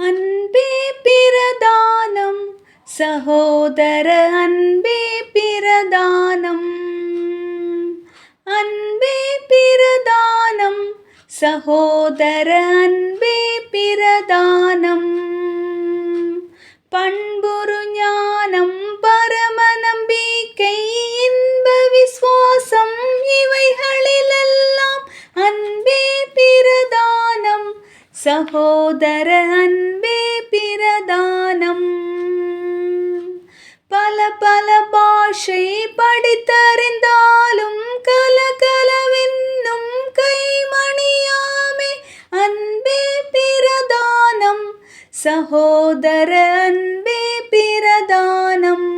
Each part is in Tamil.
அன்பே பிரதானம் சகோதர அன்பே பிரதானம். அன்பே பிரதானம் சகோதர அன்பே பிரதானம். பண்புரு ஞானம் பரம நம்பிக்கை இன்ப விசுவாசம் இவைகளிலெல்லாம் அன்பே பிரதானம் சகோதர அன்பே பிரதானம். பல பல பாஷை படித்தறிந்தாலும் கலகலவென்னும் கைமணியாமே அன்பே பிரதானம் சகோதர அன்பே பிரதானம்.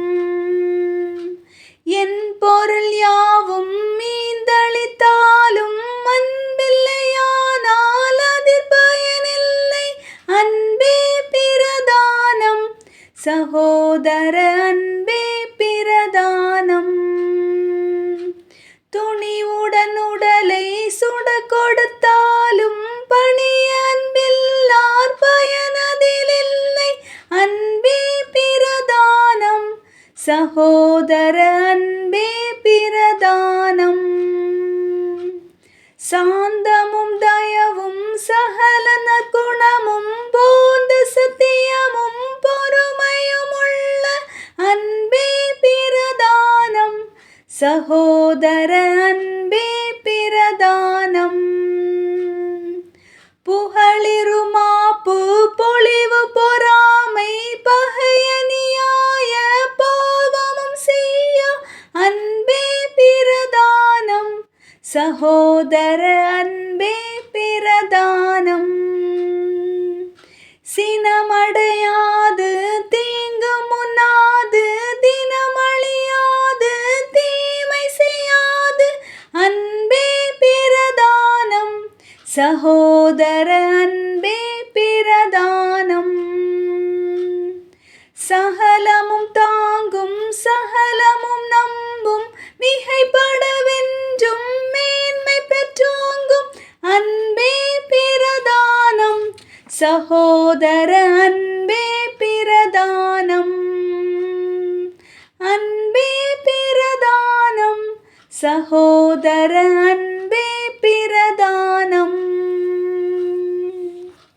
என் பொருள் யாவும் மீந்தளித்தாலும் அன்பில்லையானால் அதில் பயனில்லை அன்பே பிரதானம் சகோதர அன்பே பிரதானம். துணிவுடன் உடலை சுட கொடுத்தாலும் பணிய அன்பில்லார் பயனதிலில்லை அன்பே பிரதானம் சகோதர அன்பே பிரதானம். சாந்தமும் தயவும் சகல நற்குணமும் போந்த சத்தியமும் பொறுமையும் உள்ள அன்பே பிரதானம் சகோதர அன்பே பிரதானம். புகழிருமாப்பு பொழிவு பொறாமை பகையனியாய பாவமும் செய்ய அன்பே பிரதானம் சகோதர அன்பே பிரதானம். சினமடையாது தீங்கு முன்னாது தினமழியாது தீமை செய்யாது அன்பே பிரதானம் சகோதர அன்பே பிரதானம். சகலமும் தாங்கும் சகலமும் நம்பும் மிகைப்படவென்றும் மேன்மை பெற்றோங்கும் அன்பே பிரதானம் சகோதர அன்பே பிரதானம். அன்பே பிரதானம் சகோதர